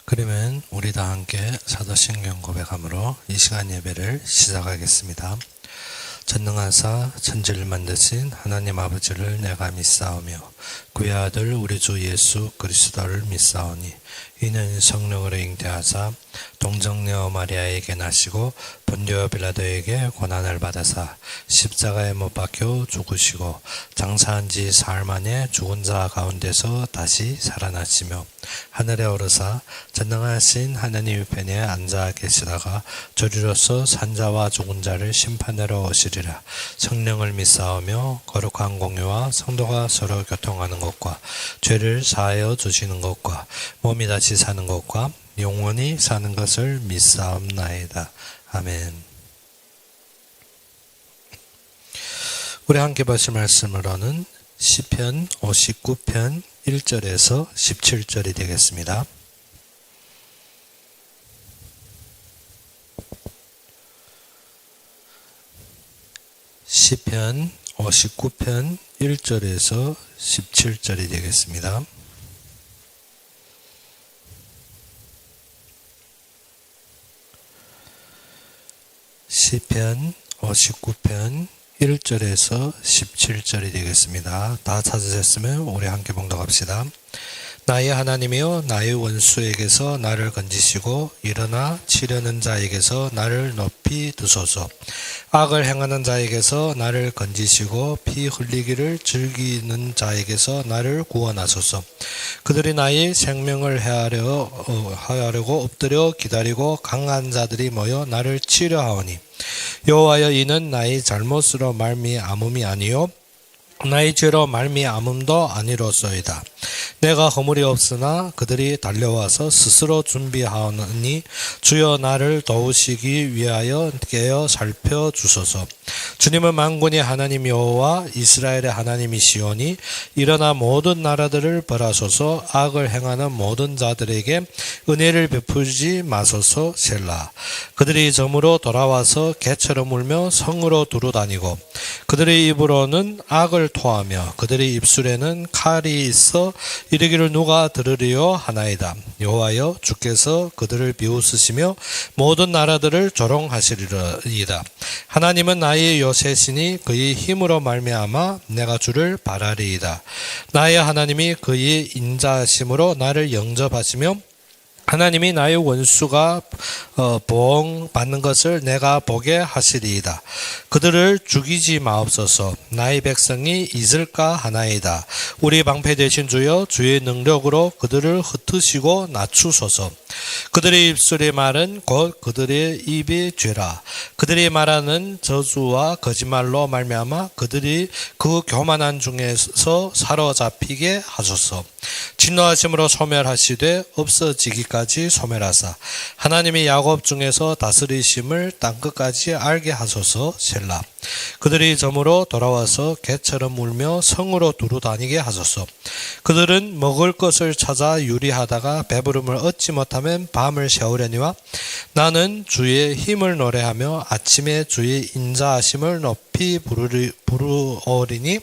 그러면 우리 다 함께 사도신경 고백함으로 이 시간 예배를 시작하겠습니다. 전능하사 천지를 만드신 하나님 아버지를 내가 믿사오며 그의 아들 우리 주 예수 그리스도를 믿사오니 이는 성령으로 잉태하사 동정녀 마리아에게 나시고 본디오 빌라도에게 고난을 받으사 십자가에 못 박혀 죽으시고 장사한 지 사흘 만에 죽은 자 가운데서 다시 살아나시며 하늘에 오르사 전능하신 하나님 편에 앉아 계시다가 저리로서 산자와 죽은 자를 심판하러 오시리라. 성령을 믿사오며 거룩한 공유와 성도가 서로 교통하는 것과 죄를 사하여 주시는 것과 몸이 다시 사는 것과 영원히 사는 것을 믿사옵나이다. 아멘. 우리 함께 보실 말씀으로는 시편 59편 1절에서 17절이 되겠습니다. 시편 59편 1절에서 17절이 되겠습니다. 시편 59편 1절에서 17절이 되겠습니다. 다 찾으셨으면 우리 함께 봉독합시다. 나의 하나님이여 나의 원수에게서 나를 건지시고 일어나 치려는 자에게서 나를 높이 드소서. 악을 행하는 자에게서 나를 건지시고 피 흘리기를 즐기는 자에게서 나를 구원하소서. 그들이 나의 생명을 해하려고 엎드려 기다리고 강한 자들이 모여 나를 치려하오니 여호와여 이는 나의 잘못으로 말미암음이 아니요 나의 죄로 말미암음도 아니로소이다. 내가 허물이 없으나 그들이 달려와서 스스로 준비하오니 주여 나를 도우시기 위하여 깨어 살펴주소서. 주님은 만군의 하나님 여호와 이스라엘의 하나님이시오니 일어나 모든 나라들을 벌하소서. 악을 행하는 모든 자들에게 은혜를 베푸지 마소서. 셀라. 그들이 점으로 돌아와서 개처럼 울며 성으로 두루다니고 그들의 입으로는 악을 토하며 그들의 입술에는 칼이 있어 이르기를 누가 들으리요 하나이다. 여호와여 주께서 그들을 비웃으시며 모든 나라들을 조롱하시리이다. 하나님은 나의 요새시니 그의 힘으로 말미암아 내가 주를 바라리이다. 나의 하나님이 그의 인자하심으로 나를 영접하시며 하나님이 나의 원수가 보응받는 것을 내가 보게 하시리이다. 그들을 죽이지 마옵소서. 나의 백성이 잊을까 하나이다. 우리 방패 되신 주여 주의 능력으로 그들을 흩으시고 낮추소서. 그들의 입술의 말은 곧 그들의 입의 죄라. 그들이 말하는 저주와 거짓말로 말미암아 그들이 그 교만한 중에서 사로잡히게 하소서. 진노하심으로 소멸하시되 없어지기까지 소멸하사 하나님이 야곱 중에서 다스리심을 땅끝까지 알게 하소서. 셀라. 그들이 점으로 돌아와서 개처럼 울며 성으로 두루다니게 하소서. 그들은 먹을 것을 찾아 유리하다가 배부름을 얻지 못하면 밤을 새우려니와 나는 주의 힘을 노래하며 아침에 주의 인자하심을 높이 부르오리니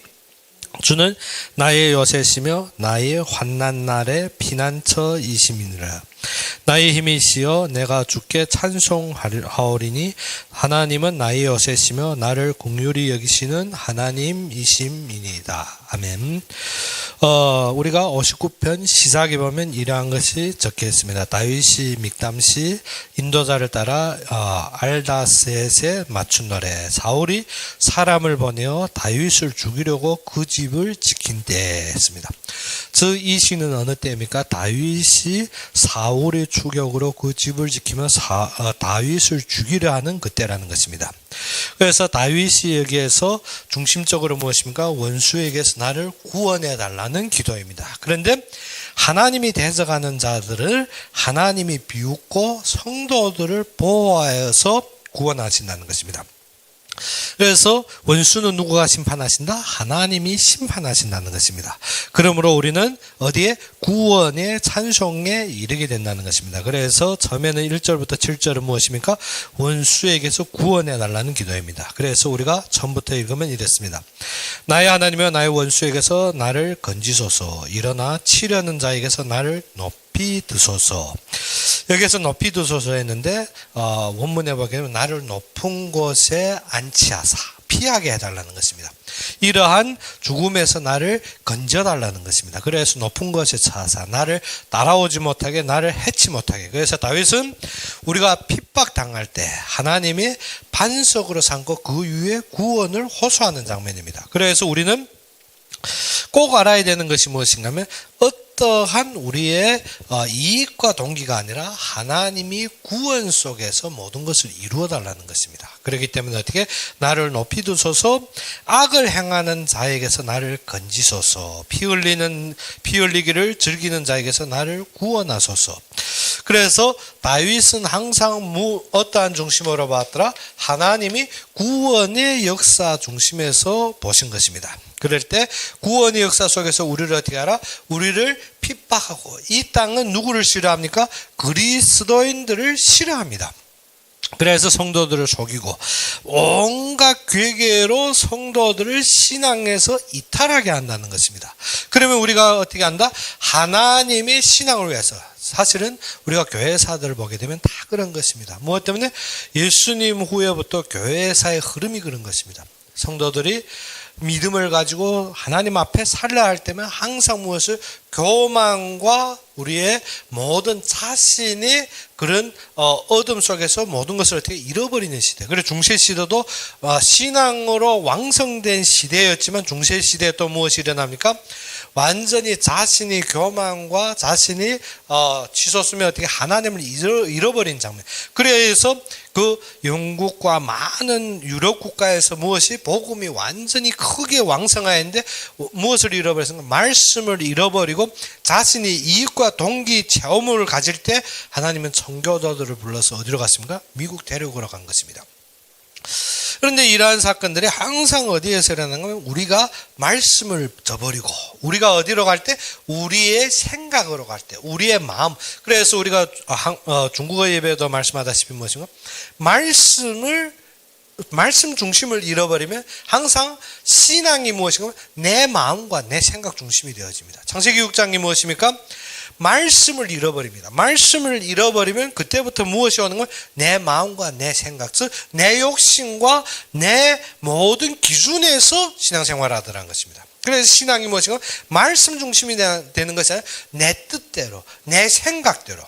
주는 나의 요새시며 나의 환난 날의 피난처이심이니라. 나의 힘이시여 내가 주께 찬송하오리니 하나님은 나의 요새시며 나를 긍휼히 여기시는 하나님이심이니이다. 아멘. 우리가 59편 시작에 보면 이러한 것이 적혀 있습니다. 다윗이 믹담시 인도자를 따라 알다셋에 맞춘 노래. 사울이 사람을 보내어 다윗을 죽이려고 그 집을 지킨 때 했습니다. 즉 이 시는 어느 때입니까? 다윗이 사울의 추격으로 그 집을 지키며 다윗을 죽이려 하는 그때라는 것입니다. 그래서 다윗이 여기에서 중심적으로 무엇입니까? 원수에게서 나를 구원해 달라는 기도입니다. 그런데 하나님이 대적하는 자들을 하나님이 비웃고 성도들을 보호하여서 구원하신다는 것입니다. 그래서 원수는 누구가 심판하신다? 하나님이 심판하신다는 것입니다. 그러므로 우리는 어디에? 구원의 찬송에 이르게 된다는 것입니다. 그래서 처음에는 1절부터 7절은 무엇입니까? 원수에게서 구원해 달라는 기도입니다. 그래서 우리가 처음부터 읽으면 이랬습니다. 나의 하나님이여 나의 원수에게서 나를 건지소서. 일어나 치려는 자에게서 나를 높이 드소서. 여기에서 높이 두소서 했는데 원문에 보게 되면 나를 높은 곳에 안치하사 피하게 해달라는 것입니다. 이러한 죽음에서 나를 건져달라는 것입니다. 그래서 높은 곳에 처하사 나를 따라오지 못하게, 나를 해치 못하게. 그래서 다윗은 우리가 핍박당할 때 하나님이 반석으로 삼고 그 위에 구원을 호소하는 장면입니다. 그래서 우리는 꼭 알아야 되는 것이 무엇인가 하면 어떠한 우리의 이익과 동기가 아니라 하나님이 구원 속에서 모든 것을 이루어 달라는 것입니다. 그렇기 때문에 어떻게 나를 높이 두소서, 악을 행하는 자에게서 나를 건지소서, 피 흘리기를 즐기는 자에게서 나를 구원하소서. 그래서 다윗은 항상 어떠한 중심으로 봤더라? 하나님이 구원의 역사 중심에서 보신 것입니다. 그럴 때 구원의 역사 속에서 우리를 어떻게 하라? 우리를 핍박하고, 이 땅은 누구를 싫어합니까? 그리스도인들을 싫어합니다. 그래서 성도들을 속이고 온갖 괴계로 성도들을 신앙에서 이탈하게 한다는 것입니다. 그러면 우리가 어떻게 한다? 하나님의 신앙을 위해서, 사실은 우리가 교회사들을 보게 되면 다 그런 것입니다. 무엇 때문에? 예수님 후에부터 교회사의 흐름이 그런 것입니다. 성도들이 믿음을 가지고 하나님 앞에 살려 할 때면 항상 무엇을? 교만과 우리의 모든 자신이 그런 어둠 속에서 모든 것을 어떻게 잃어버리는 시대. 그래서 중세시대도 신앙으로 왕성된 시대였지만 중세시대에 또 무엇이 일어납니까? 완전히 자신이 교만과 자신이 치솟으면 어떻게 하나님을 잃어버린 장면. 그래서 그 영국과 많은 유럽 국가에서 무엇이 복음이 완전히 크게 왕성하였는데 무엇을 잃어버렸습니까? 말씀을 잃어버리고 자신이 이익과 동기 체험을 가질 때 하나님은 청교도들을 불러서 어디로 갔습니까? 미국 대륙으로 간 것입니다. 그런데 이러한 사건들이 항상 어디에서 일어나냐면 우리가 말씀을 저버리고 우리가 어디로 갈 때? 우리의 생각으로 갈 때, 우리의 마음. 그래서 우리가 중국어 예배도 말씀하다시피 무엇인가? 말씀 중심을 잃어버리면 항상 신앙이 무엇인가? 내 마음과 내 생각 중심이 되어집니다. 창세기 6장이 무엇입니까? 말씀을 잃어버립니다. 말씀을 잃어버리면 그때부터 무엇이 오는 건? 내 마음과 내 생각, 즉 내 욕심과 내 모든 기준에서 신앙생활을 하더라는 것입니다. 그래서 신앙이 무엇인가? 말씀 중심이 되는 것이 아니라 내 뜻대로, 내 생각대로.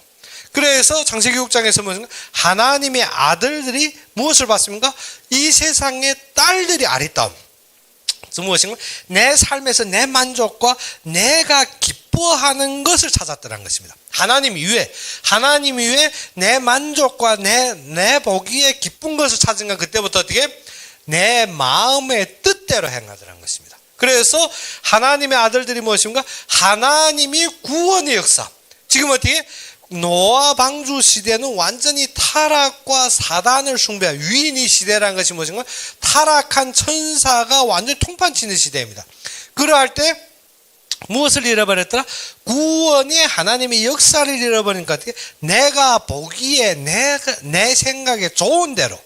그래서 창세기 6장에서 무엇인가? 하나님의 아들들이 무엇을 봤습니까? 이 세상의 딸들이 아리따움. 무엇인가? 내 삶에서 내 만족과 내가 기뻐하는 것을 찾았더라는 것입니다. 하나님 이외에 내 만족과 내 보기에 기쁜 것을 찾은 건 그때부터 어떻게? 내 마음의 뜻대로 행하더라는 것입니다. 그래서 하나님의 아들들이 무엇인가? 하나님이 구원의 역사. 지금 어떻게? 노아 방주 시대는 완전히 타락과 사단을 숭배한 위인의 시대라는 것이 무엇인가? 타락한 천사가 완전히 통판치는 시대입니다. 그러할 때 무엇을 잃어버렸더라? 구원의 하나님의 역사를 잃어버리니까 어떻게? 내가 보기에 내 생각에 좋은 대로.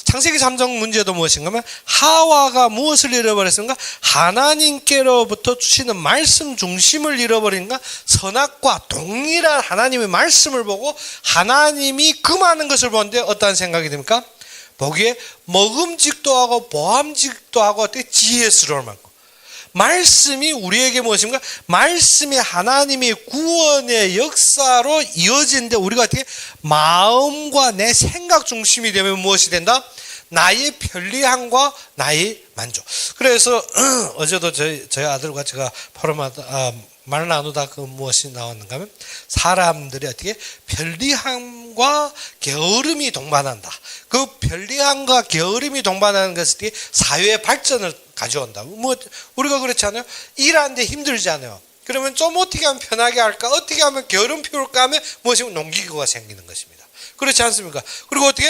창세기 3장 문제도 무엇인가 하면 하와가 무엇을 잃어버렸는가? 하나님께로부터 주시는 말씀 중심을 잃어버린가? 선악과 동일한 하나님의 말씀을 보고 하나님이 금하는 것을 보는데 어떠한 생각이 듭니까? 보기에 먹음직도 하고 보암직도 하고 어떻게 지혜스러울 만큼. 말씀이 우리에게 무엇인가? 말씀이 하나님의 구원의 역사로 이어지는데 우리가 어떻게? 마음과 내 생각 중심이 되면 무엇이 된다? 나의 편리함과 나의 만족. 그래서 어제도 저희 아들과 제가 말 나누다 그 무엇이 나왔는가 하면 사람들이 어떻게? 편리함과 게으름이 동반한다. 그 편리함과 게으름이 동반하는 것이 어떻게? 사회의 발전을 가져온다. 우리가 그렇지 않아요? 일하는데 힘들지 않아요? 그러면 좀 어떻게 하면 편하게 할까? 어떻게 하면 게으름 피울까 하면 무엇이? 농기구가 생기는 것입니다. 그렇지 않습니까? 그리고 어떻게?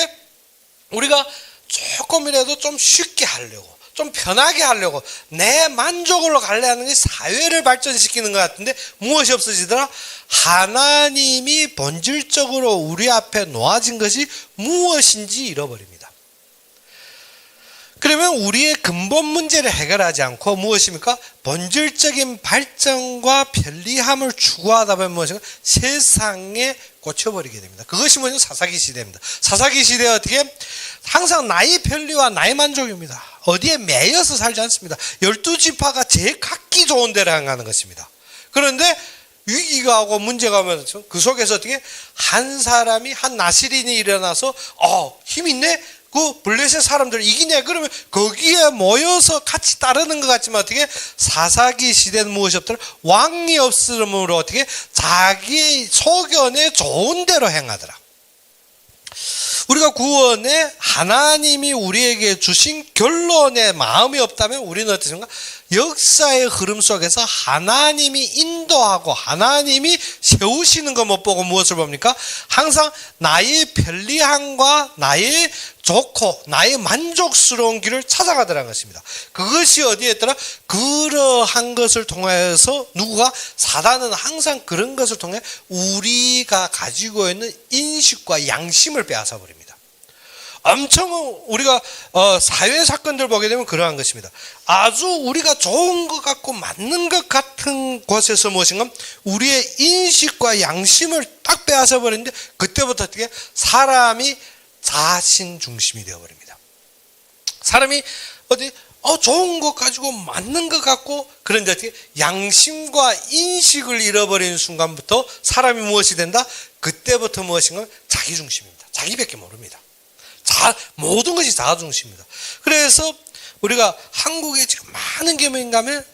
우리가 조금이라도 좀 쉽게 하려고, 좀 편하게 하려고, 내 만족으로 가려는 게 사회를 발전시키는 것 같은데 무엇이 없어지더라? 하나님이 본질적으로 우리 앞에 놓아진 것이 무엇인지 잃어버립니다. 그러면 우리의 근본 문제를 해결하지 않고 무엇입니까? 본질적인 발전과 편리함을 추구하다 보면 무엇인가? 세상에 꽂혀버리게 됩니다. 그것이 뭐냐? 사사기 시대입니다. 사사기 시대에 어떻게? 항상 나의 편리와 나의 만족입니다. 어디에 매여서 살지 않습니다. 12지파가 제일 갖기 좋은 데를 향하는 것입니다. 그런데 위기가 오고 문제가 오면 그 속에서 어떻게? 한 사람이, 한 나시린이 일어나서 힘 있네? 그 블레셋 사람들 이기네. 그러면 거기에 모여서 같이 따르는 것 같지만 어떻게? 사사기 시대는 무엇이 없더라? 왕이 없으므로 어떻게? 자기 소견에 좋은 대로 행하더라. 우리가 구원에 하나님이 우리에게 주신 결론에 마음이 없다면 우리는 어떻습니까? 역사의 흐름 속에서 하나님이 인도하고 하나님이 세우시는 거 못 보고 무엇을 봅니까? 항상 나의 편리함과 나의 좋고 나의 만족스러운 길을 찾아가더라는 것입니다. 그것이 어디에 있더라? 그러한 것을 통해서 누구가? 사단은 항상 그런 것을 통해 우리가 가지고 있는 인식과 양심을 빼앗아 버립니다. 엄청 우리가 사회 사건들 보게 되면 그러한 것입니다. 아주 우리가 좋은 것 같고 맞는 것 같은 곳에서 무엇인가 우리의 인식과 양심을 딱 빼앗아 버리는데 그때부터 어떻게 사람이 자신 중심이 되어버립니다. 사람이 어디 좋은 것 가지고 맞는 것 같고 그런데 어떻게 양심과 인식을 잃어버리는 순간부터 사람이 무엇이 된다? 그때부터 무엇인가 자기 중심입니다. 자기밖에 모릅니다. 모든 것이 자아중심입니다. 그래서 우리가 한국에 지금 많은 교회인 가면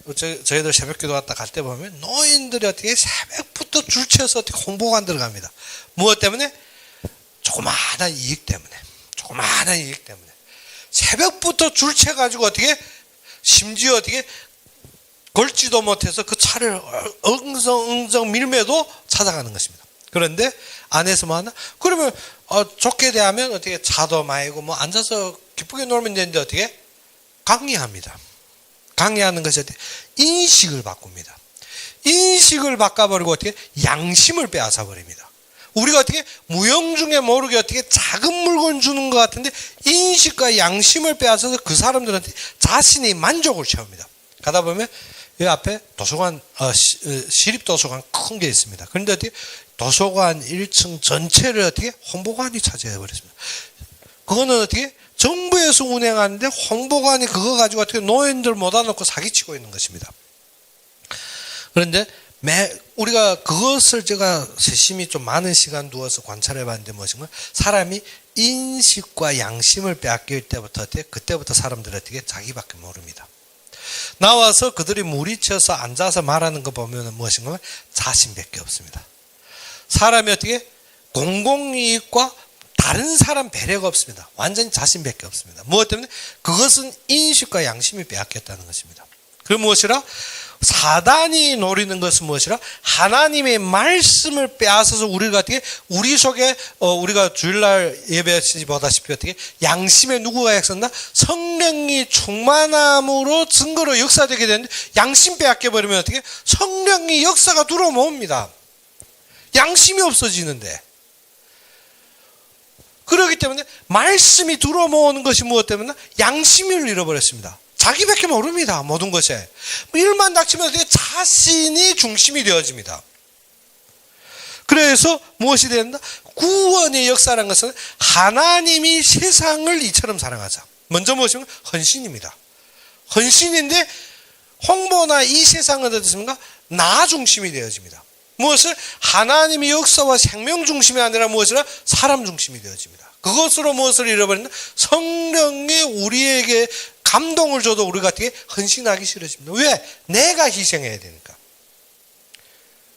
저희들 새벽기도 갔다 갈 때 보면 노인들이 어떻게 새벽부터 줄 쳐서 어떻게 홍보관 들어갑니다. 무엇 때문에? 조그마한 이익 때문에. 새벽부터 줄 쳐가지고 어떻게? 심지어 어떻게? 걸지도 못해서 그 차를 엉성엉성 밀매도 찾아가는 것입니다. 그런데 안에서 뭐 하나? 그러면 좋게 대하면 어떻게 차도 마이고 뭐 앉아서 기쁘게 놀면 되는데 어떻게? 강의합니다. 강의하는 것이 어떻게? 인식을 바꿉니다. 인식을 바꿔버리고 어떻게? 양심을 빼앗아 버립니다. 우리가 어떻게? 무형 중에 모르게 어떻게 작은 물건 주는 것 같은데 인식과 양심을 빼앗아서 그 사람들한테 자신이 만족을 채웁니다. 가다 보면 여기 앞에 도서관, 시립도서관 큰 게 있습니다. 그런데 어떻게? 도서관 1층 전체를 어떻게? 홍보관이 차지해버렸습니다. 그거는 어떻게? 정부에서 운행하는데 홍보관이 그거 가지고 어떻게 노인들 모아 놓고 사기치고 있는 것입니다. 그런데 우리가 그것을 제가 세심히 좀 많은 시간 두어서 관찰해 봤는데 무엇인가? 사람이 인식과 양심을 빼앗길 때부터 어떻게? 그때부터 사람들이 어떻게? 자기밖에 모릅니다. 나와서 그들이 무리쳐서 앉아서 말하는 거 보면 무엇인가? 자신밖에 없습니다. 사람이 어떻게? 공공이익과 다른 사람 배려가 없습니다. 완전히 자신밖에 없습니다. 무엇 때문에? 그것은 인식과 양심이 빼앗겼다는 것입니다. 그 무엇이라? 사단이 노리는 것은 무엇이라? 하나님의 말씀을 빼앗아서 우리가 어떻게? 우리 속에 우리가 주일날 예배하시지 보다시피 어떻게? 양심에 누구가 약선다? 성령이 충만함으로 증거로 역사되게 되는데 양심 빼앗겨버리면 어떻게? 성령이 역사가 들어옵니다. 양심이 없어지는데. 그렇기 때문에 말씀이 들어오는 것이 무엇 때문에? 양심을 잃어버렸습니다. 자기밖에 모릅니다. 모든 것에. 일만 닥치면 어떻게? 자신이 중심이 되어집니다. 그래서 무엇이 된다? 구원의 역사라는 것은 하나님이 세상을 이처럼 사랑하자. 먼저 무엇입니까? 헌신입니다. 헌신인데 홍보나 이 세상은 어떻습니까? 나 중심이 되어집니다. 무엇을? 하나님의 역사와 생명 중심이 아니라 무엇이라? 사람 중심이 되어집니다. 그것으로 무엇을 잃어버린다? 성령이 우리에게 감동을 줘도 우리가 어떻게 헌신하기 싫어집니다. 왜? 내가 희생해야 되니까.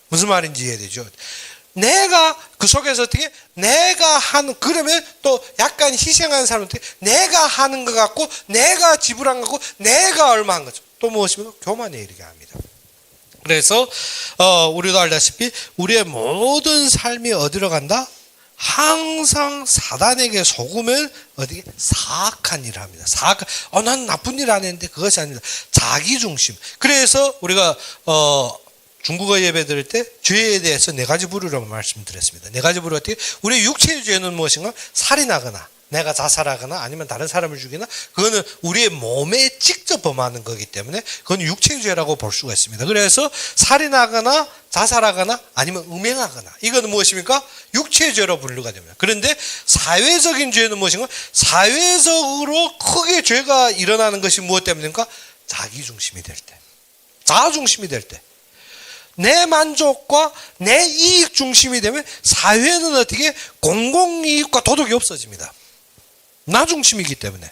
무슨 말인지 이해되죠? 내가 그 속에서 어떻게? 내가 하는, 그러면 또 약간 희생하는 사람한테 내가 하는 것 같고 내가 지불한 것 같고 내가 얼마 한 거죠. 또 무엇입니까? 교만에 이르게 합니다. 그래서 우리도 알다시피 우리의 모든 삶이 어디로 간다? 항상 사단에게 속으면 어디 사악한 일을 합니다. 난 나쁜 일 안 했는데 그것이 아닙니다. 자기 중심. 그래서 우리가 중국어 예배 드릴 때 죄에 대해서 네 가지 부류라고 말씀드렸습니다. 네 가지 부류 어떻게? 우리의 육체의 죄는 무엇인가? 살인하거나 내가 자살하거나 아니면 다른 사람을 죽이나 그거는 우리의 몸에 직접 범하는 거기 때문에 그건 육체주의라고 볼 수가 있습니다. 그래서 살인하거나 자살하거나 아니면 음행하거나 이거는 무엇입니까? 육체죄로 분류가 됩니다. 그런데 사회적인 죄는 무엇인가? 사회적으로 크게 죄가 일어나는 것이 무엇 때문입니까? 자기중심이 될 때, 자아중심이 될 때, 내 만족과 내 이익 중심이 되면 사회는 어떻게 공공이익과 도덕이 없어집니다. 나 중심이기 때문에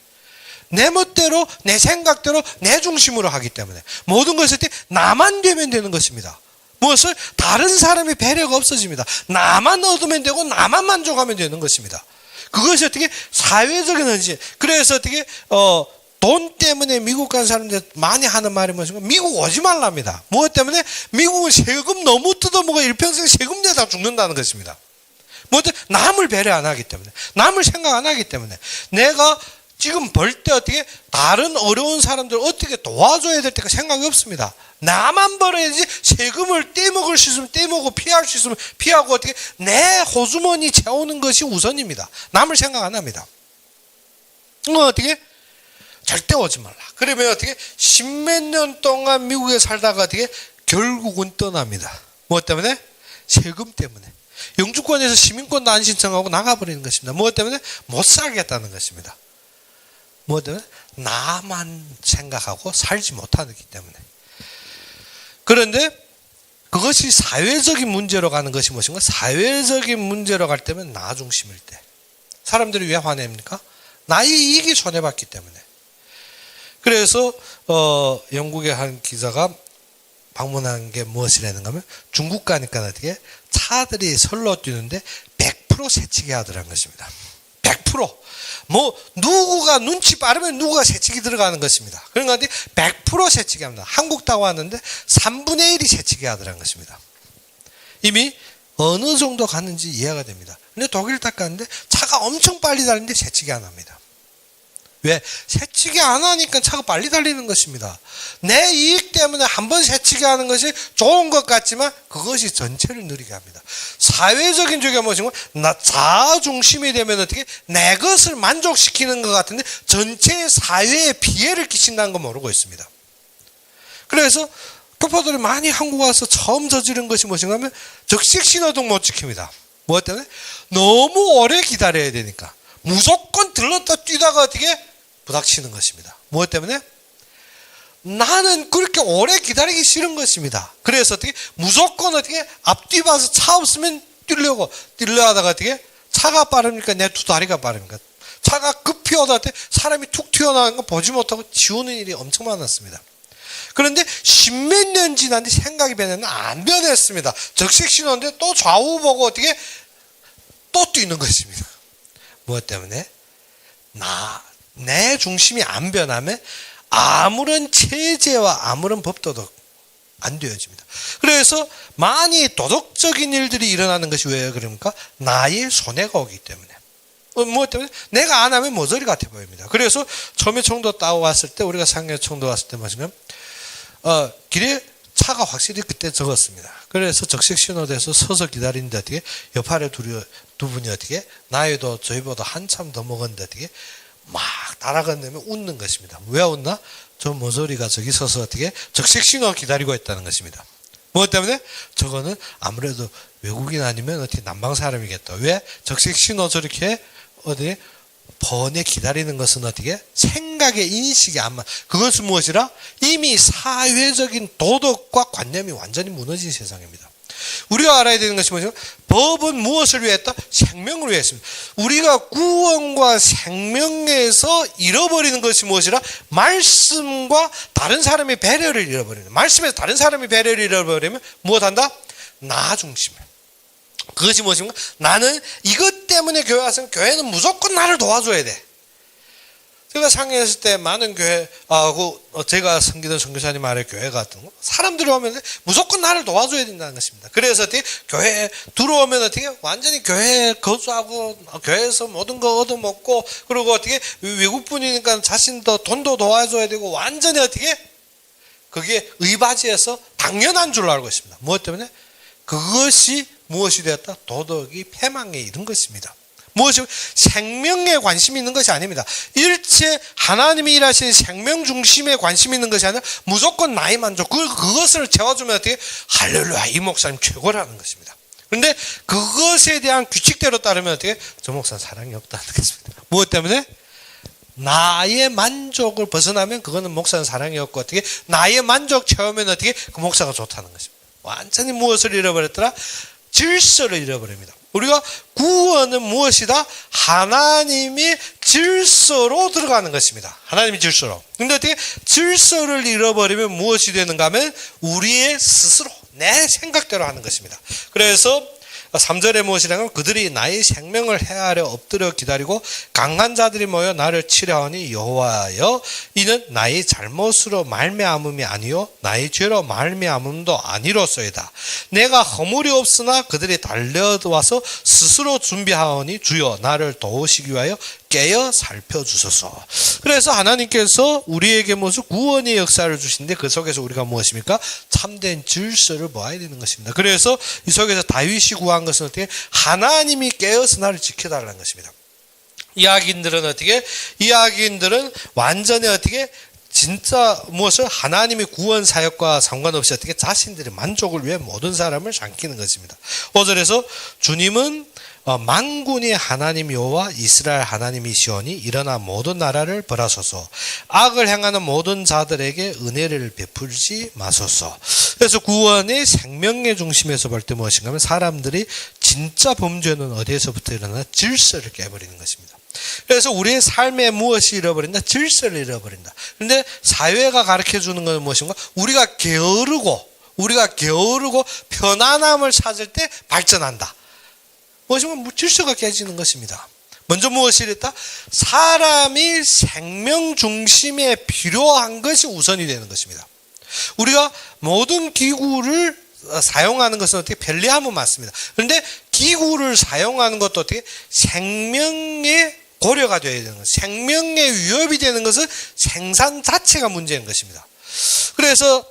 내 멋대로 내 생각대로 내 중심으로 하기 때문에 모든 것을 나만 되면 되는 것입니다. 무엇을? 다른 사람의 배려가 없어집니다. 나만 얻으면 되고 나만 만족하면 되는 것입니다. 그것이 어떻게 사회적인 현실. 그래서 어떻게 돈 때문에 미국 간 사람들 많이 하는 말이 무엇인가? 미국 오지 말랍니다. 무엇 때문에? 미국은 세금 너무 뜯어먹어 일평생 세금 내다 죽는다는 것입니다. 뭐 남을 배려 안 하기 때문에, 남을 생각 안 하기 때문에, 내가 지금 벌 때 어떻게 다른 어려운 사람들 어떻게 도와줘야 될 때가 생각이 없습니다. 나만 벌어야지 세금을 떼먹을 수 있으면 떼먹고 피할 수 있으면 피하고 어떻게 내 호주머니 채우는 것이 우선입니다. 남을 생각 안 합니다. 어떻게? 절대 오지 말라. 그러면 어떻게? 십몇 년 동안 미국에 살다가 어떻게? 결국은 떠납니다. 뭐 때문에? 세금 때문에. 영주권에서 시민권도 안 신청하고 나가버리는 것입니다. 무엇 때문에? 못 살겠다는 것입니다. 무엇 때문에? 나만 생각하고 살지 못하기 때문에. 그런데 그것이 사회적인 문제로 가는 것이 무엇인가? 사회적인 문제로 갈 때면 나 중심일 때. 사람들이 왜 화냅니까? 나의 이익이 손해봤기 때문에. 그래서 영국의 한 기자가 방문한 게 무엇이라는가 하면 중국 가니까 어떻게 차들이 설로 뛰는데 100% 새치기 하더라는 것입니다. 100%. 뭐 누구가 눈치 빠르면 누구가 새치기 들어가는 것입니다. 그러니까 100% 새치기 합니다. 한국 타고 왔는데 3분의 1이 새치기 하더라는 것입니다. 이미 어느 정도 갔는지 이해가 됩니다. 근데 독일 딱 갔는데 차가 엄청 빨리 달리는데 새치기 안 합니다. 왜? 새치기 안 하니까 차가 빨리 달리는 것입니다. 내 이익 때문에 한번 새치기 하는 것이 좋은 것 같지만 그것이 전체를 느리게 합니다. 사회적인 죄가 무엇인가? 나 자아 중심이 되면 어떻게 내 것을 만족시키는 것 같은데 전체 사회에 피해를 끼친다는 거 모르고 있습니다. 그래서 교포들이 많이 한국 와서 처음 저지른 것이 무엇인가 하면 적색 신호등 못 지킵니다. 무엇 때문에? 너무 오래 기다려야 되니까. 무조건 들렀다 뛰다가 어떻게 부닥치는 것입니다. 무엇 때문에? 나는 그렇게 오래 기다리기 싫은 것입니다. 그래서 어떻게 무조건 어떻게 앞뒤 봐서 차 없으면 뛰려고 하다가 어떻게 차가 빠릅니까? 내 두 다리가 빠릅니까? 차가 급히 오다 때 사람이 툭 튀어나오는 거 보지 못하고 지우는 일이 엄청 많았습니다. 그런데 십몇 년 지났는데 생각이 변했는데 안 변했습니다. 적색 신호인데 또 좌우 보고 어떻게 또 뛰는 것입니다. 무엇 때문에? 내 중심이 안 변하면 아무런 체제와 아무런 법도덕 안 되어집니다. 그래서 많이 도덕적인 일들이 일어나는 것이 왜 그럽니까? 나의 손해가 오기 때문에. 무엇 때문에? 내가 안 하면 모조리 같아 보입니다. 그래서 처음에 청도 따고 왔을 때 우리가 상해 청도 왔을 때 뭐냐면 길에 차가 확실히 그때 적었습니다. 그래서 적색 신호대에서 서서 기다리는데 어떻게 옆팔에 두 분이 어떻게 나이도 저희보다 한참 더 먹었는데 어떻게 막 따라간다면 웃는 것입니다. 왜 웃나? 저 모서리가 저기 서서 어떻게 적색 신호 기다리고 있다는 것입니다. 무엇 때문에? 저거는 아무래도 외국인 아니면 어떻게 남방 사람이겠다. 왜? 적색 신호 저렇게 어디 번에 기다리는 것은 어떻게? 생각의 인식이 안 맞. 그것은 무엇이라? 이미 사회적인 도덕과 관념이 완전히 무너진 세상입니다. 우리가 알아야 되는 것이 뭐죠? 법은 무엇을 위했다? 생명을 위했습니다. 우리가 구원과 생명에서 잃어버리는 것이 무엇이라? 말씀과 다른 사람의 배려를 잃어버리는. 말씀에서 다른 사람의 배려를 잃어버리면 무엇한다? 나 중심을. 그것이 무엇인가? 나는 이것 때문에 교회 와서 교회는 무조건 나를 도와줘야 돼. 제가 상해에 있을 때 많은 교회하고 제가 섬기던 선교사님 아래 교회 같은 거 사람들이 오면 무조건 나를 도와줘야 된다는 것입니다. 그래서 어떻게 교회에 들어오면 어떻게 완전히 교회에 거주하고 교회에서 모든 거 얻어먹고 그리고 어떻게 외국분이니까 자신도 돈도 도와줘야 되고 완전히 어떻게 그게 의바지에서 당연한 줄로 알고 있습니다. 무엇 때문에? 그것이 무엇이 되었다? 도덕이 패망에 이른 것입니다. 무엇이 생명에 관심이 있는 것이 아닙니다. 일체 하나님이 일하시는 생명 중심에 관심이 있는 것이 아니라 무조건 나의 만족, 그것을 채워주면 어떻게 할렐루야 이 목사님 최고라는 것입니다. 그런데 그것에 대한 규칙대로 따르면 어떻게 저 목사는 사랑이 없다는 것입니다. 무엇 때문에? 나의 만족을 벗어나면 그거는 목사는 사랑이 없고 어떻게 나의 만족 채우면 어떻게 그 목사가 좋다는 것입니다. 완전히 무엇을 잃어버렸더라? 질서를 잃어버립니다. 우리가 구원은 무엇이다? 하나님이 질서로 들어가는 것입니다. 하나님이 질서로. 근데 어떻게 질서를 잃어버리면 무엇이 되는가 하면 우리의 스스로 내 생각대로 하는 것입니다. 그래서 3절에 무엇이라면 그들이 나의 생명을 헤아려 엎드려 기다리고 강한 자들이 모여 나를 치려하니 여호와여 이는 나의 잘못으로 말미암음이 아니요 나의 죄로 말미암음도 아니로소이다. 내가 허물이 없으나 그들이 달려와서 스스로 준비하오니 주여 나를 도우시기 위하여 깨어 살펴주소서. 그래서 하나님께서 우리에게 무슨 구원의 역사를 주시는데 그 속에서 우리가 무엇입니까? 참된 질서를 보아야 되는 것입니다. 그래서 이 속에서 다윗이 구한 것은 어떻게? 하나님이 깨어서 나를 지켜달라는 것입니다. 이야기인들은 어떻게? 이야기인들은 완전히 어떻게? 진짜 무엇을 하나님의 구원 사역과 상관없이 어떻게 자신들의 만족을 위해 모든 사람을 삼키는 것입니다. 5절에서 주님은 만군의 하나님 여호와 이스라엘 하나님이시오니 일어나 모든 나라를 벌하소서. 악을 행하는 모든 자들에게 은혜를 베풀지 마소서. 그래서 구원의 생명의 중심에서 볼 때 무엇인가 하면 사람들이 진짜 범죄는 어디에서부터 일어나? 질서를 깨버리는 것입니다. 그래서 우리의 삶에 무엇이 잃어버린다? 질서를 잃어버린다. 그런데 사회가 가르쳐주는 것은 무엇인가? 우리가 게으르고 편안함을 찾을 때 발전한다. 무엇이면 질서가 깨지는 것입니다. 먼저 무엇이 이랬다? 사람이 생명 중심에 필요한 것이 우선이 되는 것입니다. 우리가 모든 기구를 사용하는 것은 어떻게 편리하면 맞습니다. 그런데 기구를 사용하는 것도 어떻게 생명에 고려가 되어야 되는 것, 생명에 위협이 되는 것은 생산 자체가 문제인 것입니다. 그래서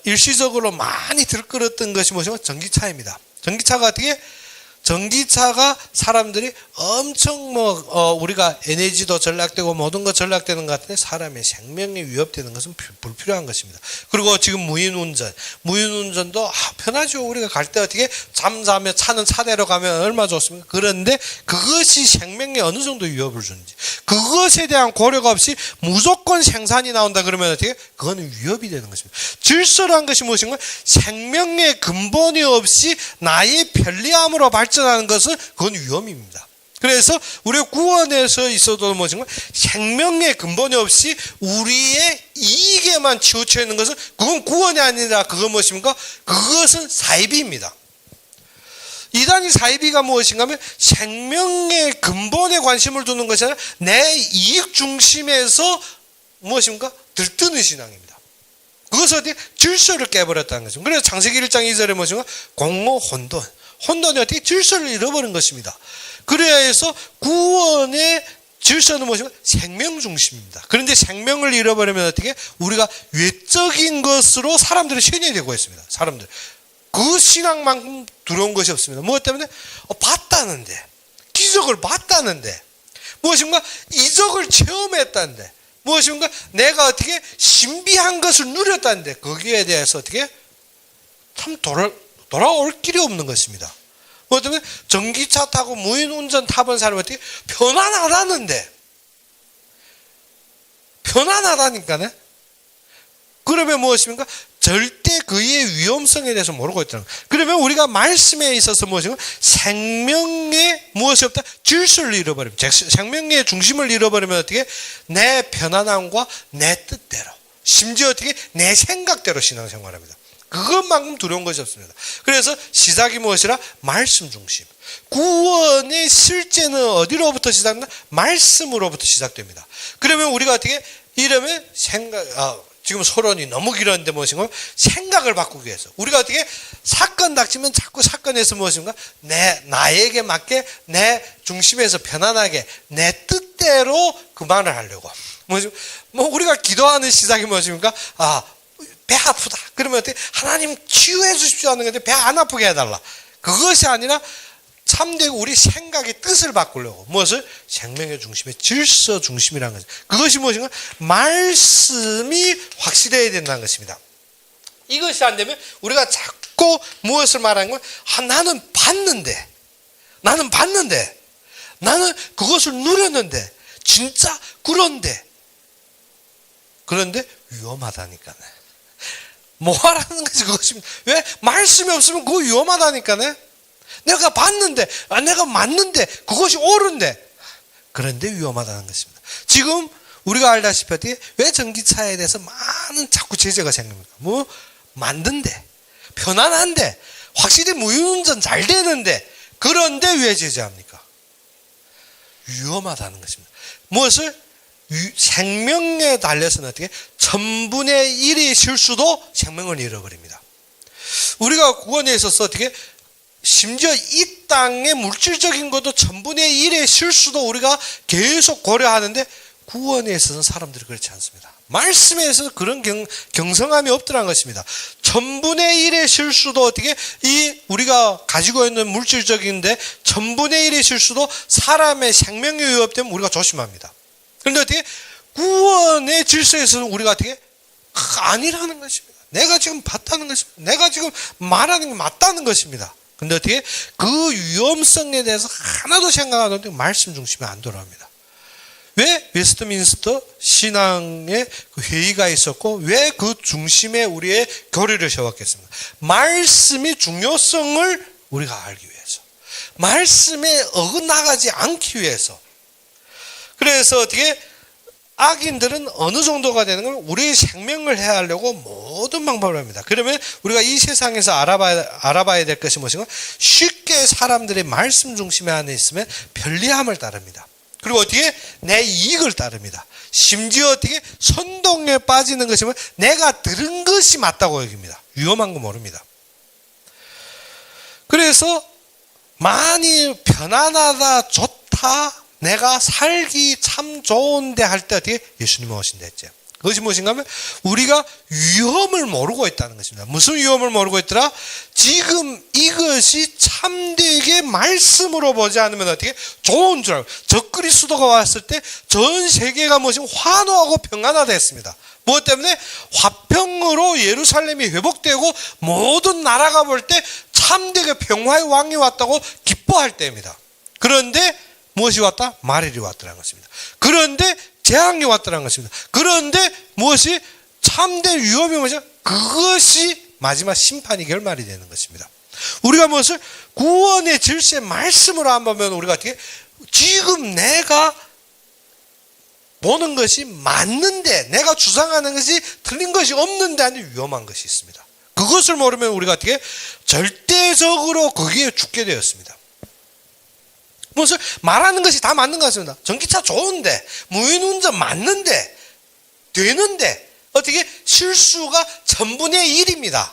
일시적으로 많이 들끓었던 것이 무엇이면 전기차입니다. 전기차가 사람들이 엄청 우리가 에너지도 전락되고 모든 것 전락되는 것 같은데 사람의 생명에 위협되는 것은 불필요한 것입니다. 그리고 지금 무인운전도 편하죠. 우리가 갈 때 어떻게 잠자며 차는 차대로 가면 얼마나 좋습니까? 그런데 그것이 생명에 어느 정도 위협을 주는지 그것에 대한 고려가 없이 무조건 생산이 나온다 그러면 어떻게? 그거는 위협이 되는 것입니다. 질서란 것이 무엇인가? 생명의 근본이 없이 나의 편리함으로 발전하는 것은 그건 위험입니다. 그래서 우리의 구원에서 있어도 무엇인가? 생명의 근본이 없이 우리의 이익에만 치우쳐 있는 것은 그건 구원이 아니라 그건 무엇입니까? 그것은 사이비입니다. 이단이 사이비가 무엇인가 하면 생명의 근본에 관심을 두는 것이 아니라 내 이익 중심에서 무엇입니까? 들뜨는 신앙입니다. 그것을 어떻게 질서를 깨버렸다는 것입니다. 그래서 창세기 1장 2절에 무엇인가? 공허 혼돈. 혼돈이 어떻게 질서를 잃어버린 것입니다. 그래야 해서 구원의 질서는 무엇인가? 생명 중심입니다. 그런데 생명을 잃어버리면 어떻게? 우리가 외적인 것으로 사람들이 신이 되고 있습니다. 사람들. 그 신앙만큼 두려운 것이 없습니다. 무엇 때문에? 봤다는데. 기적을 봤다는데. 무엇인가? 이적을 체험했다는데. 무엇인가? 내가 어떻게 신비한 것을 누렸다는데. 거기에 대해서 어떻게? 참 돌아올 길이 없는 것입니다. 뭐 때문에 전기차 타고 무인운전 타본 사람이 어떻게 편안하다니까네. 그러면 무엇입니까? 절대 그의 위험성에 대해서 모르고 있다는 거예요. 그러면 우리가 말씀에 있어서 무엇인가? 생명에 무엇이 없다? 질서를 잃어버리면, 생명의 중심을 잃어버리면 어떻게? 내 편안함과 내 뜻대로, 심지어 어떻게? 내 생각대로 신앙생활합니다. 그것만큼 두려운 것이 없습니다. 그래서 시작이 무엇이라? 말씀 중심. 구원의 실제는 어디로부터 시작합니다? 말씀으로부터 시작됩니다. 그러면 우리가 어떻게? 이러면 지금 서론이 너무 길었는데 무엇인가? 생각을 바꾸기 위해서. 우리가 어떻게? 사건 닥치면 자꾸 사건에서 무엇인가? 나에게 맞게 내 중심에서 편안하게 내 뜻대로 그 말을 하려고. 우리가 기도하는 시작이 무엇입니까? 배 아프다. 그러면 어떻게? 하나님 치유해 주십시오 하는 건데 배 안 아프게 해달라. 그것이 아니라 참되고 우리 생각의 뜻을 바꾸려고 무엇을? 생명의 중심의 질서 중심이라는 거죠. 그것이 무엇인가? 말씀이 확실해야 된다는 것입니다. 이것이 안 되면 우리가 자꾸 무엇을 말하는 건 나는 봤는데 나는 그것을 누렸는데 진짜 그런데 위험하다니까네. 뭐하라는 거지 그것입니다. 왜? 말씀이 없으면 그거 위험하다니까네. 내가 봤는데 내가 맞는데 그것이 옳은데 그런데 위험하다는 것입니다. 지금 우리가 알다시피 왜 전기차에 대해서 많은 자꾸 제재가 생깁니까? 뭐 맞는데 편안한데 확실히 무운전 잘 되는데 그런데 왜 제재합니까? 위험하다는 것입니다. 무엇을? 생명에 달려서는 어떻게? 1000분의 1의 실수도 생명을 잃어버립니다. 우리가 구원에 있어서 어떻게? 심지어 이 땅의 물질적인 것도 1000분의 1의 실수도 우리가 계속 고려하는데 구원에 있어서는 사람들이 그렇지 않습니다. 말씀에 있어서 그런 경성함이 없더라는 것입니다. 1000분의 1의 실수도 어떻게 우리가 가지고 있는 물질적인데 1000분의 1의 실수도 사람의 생명에 위협되면 우리가 조심합니다. 그런데 어떻게 구원의 질서에서는 우리가 어떻게 아니라는 것입니다. 내가 지금 봤다는 것입니다. 내가 지금 말하는 게 맞다는 것입니다. 근데 어떻게 그 위험성에 대해서 하나도 생각 안 하는데 말씀 중심에 안 돌아옵니다. 왜 웨스트민스터 신앙의 그 회의가 있었고 왜 그 중심에 우리의 교리를 세웠겠습니까? 말씀이 중요성을 우리가 알기 위해서, 말씀에 어긋나가지 않기 위해서. 그래서 어떻게 악인들은 어느 정도가 되는 걸 우리의 생명을 해하려고 모든 방법을 합니다. 그러면 우리가 이 세상에서 알아봐야 될 것이 무엇인가? 쉽게 사람들의 말씀 중심에 안에 있으면 편리함을 따릅니다. 그리고 어떻게? 내 이익을 따릅니다. 심지어 어떻게? 선동에 빠지는 것이면 내가 들은 것이 맞다고 여깁니다. 위험한 거 모릅니다. 그래서 많이 편안하다, 좋다, 내가 살기 참 좋은데 할 때 어떻게? 예수님은 오신다 했죠. 그것이 무엇인가 하면 우리가 위험을 모르고 있다는 것입니다. 무슨 위험을 모르고 있더라? 지금 이것이 참되게 말씀으로 보지 않으면 어떻게? 좋은 줄 알고 적그리스도가 왔을 때 전 세계가 무엇인가 환호하고 평안하됐습니다. 무엇 때문에? 화평으로 예루살렘이 회복되고 모든 나라가 볼 때 참되게 평화의 왕이 왔다고 기뻐할 때입니다. 그런데 무엇이 왔다? 말일이 왔더라는 것입니다. 그런데 재앙이 왔더라는 것입니다. 그런데 무엇이? 참된 위험이 뭐죠? 그것이 마지막 심판이 결말이 되는 것입니다. 우리가 무엇을? 구원의 질서의 말씀으로 안 보면 우리가 어떻게? 지금 내가 보는 것이 맞는데 내가 주장하는 것이 틀린 것이 없는데 아니 위험한 것이 있습니다. 그것을 모르면 우리가 어떻게? 절대적으로 거기에 죽게 되었습니다. 무엇을? 말하는 것이 다 맞는 것 같습니다. 전기차 좋은데, 무인운전 맞는데, 되는데, 어떻게? 실수가 1000분의 1입니다.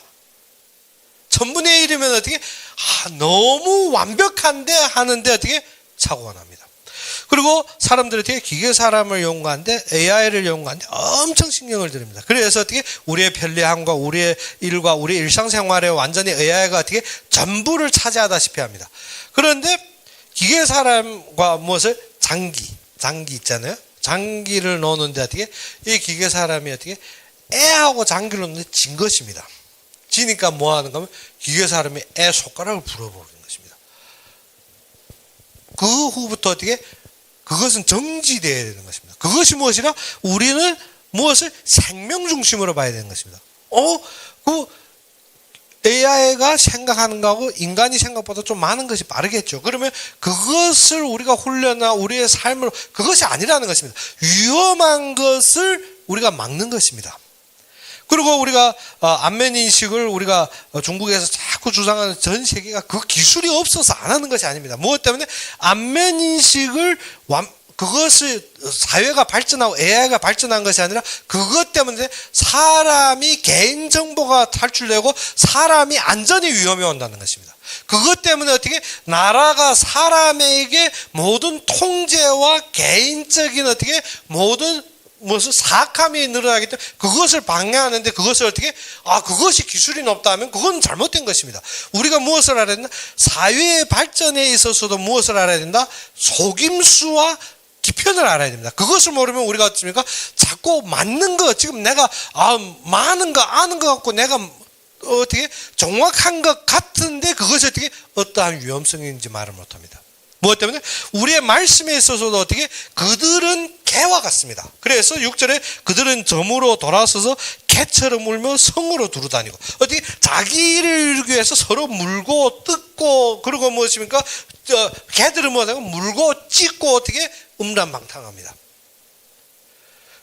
1000분의 1이면 어떻게? 너무 완벽한데 하는데 어떻게? 사고가 납니다. 그리고 사람들이 어떻게? 기계 사람을 연구하는데, AI를 연구하는데 엄청 신경을 드립니다. 그래서 어떻게? 우리의 편리함과 우리의 일과 우리의 일상생활에 완전히 AI가 어떻게? 전부를 차지하다시피 합니다. 그런데 기계 사람과 무엇을? 장기 있잖아요. 장기를 놓는데 어떻게? 이 기계 사람이 어떻게? 애하고 장기를 놓는데 진 것입니다. 지니까 뭐 하는가 하면 기계 사람이 애 손가락을 불어버리는 것입니다. 그 후부터 어떻게? 그것은 정지되어야 되는 것입니다. 그것이 무엇이라? 우리는 무엇을? 생명 중심으로 봐야 되는 것입니다. AI가 생각하는 거하고 인간이 생각보다 좀 많은 것이 빠르겠죠. 그러면 그것을 우리가 훈련하나 우리의 삶을 그것이 아니라는 것입니다. 위험한 것을 우리가 막는 것입니다. 그리고 우리가 안면 인식을 우리가 중국에서 자꾸 주장하는 전 세계가 그 기술이 없어서 안 하는 것이 아닙니다. 무엇 때문에? 안면 인식을 그것을 사회가 발전하고 AI가 발전한 것이 아니라 그것 때문에 사람이 개인정보가 탈출되고 사람이 안전이 위험이 온다는 것입니다. 그것 때문에 어떻게? 나라가 사람에게 모든 통제와 개인적인 어떻게? 모든 무슨 사악함이 늘어나기 때문에 그것을 방해하는데 그것을 어떻게 그것이 기술이 높다 하면 그건 잘못된 것입니다. 우리가 무엇을 알아야 된다? 사회의 발전에 있어서도 무엇을 알아야 된다? 속임수와 기편을 알아야 됩니다. 그것을 모르면 우리가 어떻습니까? 자꾸 맞는 거, 지금 내가 많은 거 아는 것 같고 내가 어떻게 정확한 것 같은데 그것이 어떻게 어떠한 위험성인지 말을 못합니다. 무엇 때문에? 우리의 말씀에 있어서도 어떻게 그들은 개와 같습니다. 그래서 6절에 그들은 점으로 돌아서서 개처럼 울며 성으로 두루다니고 어떻게 자기를 이루기 위해서 서로 물고 뜯고 그리고 무엇입니까? 개들은 뭐냐고 물고 찢고 어떻게 음란방탕합니다.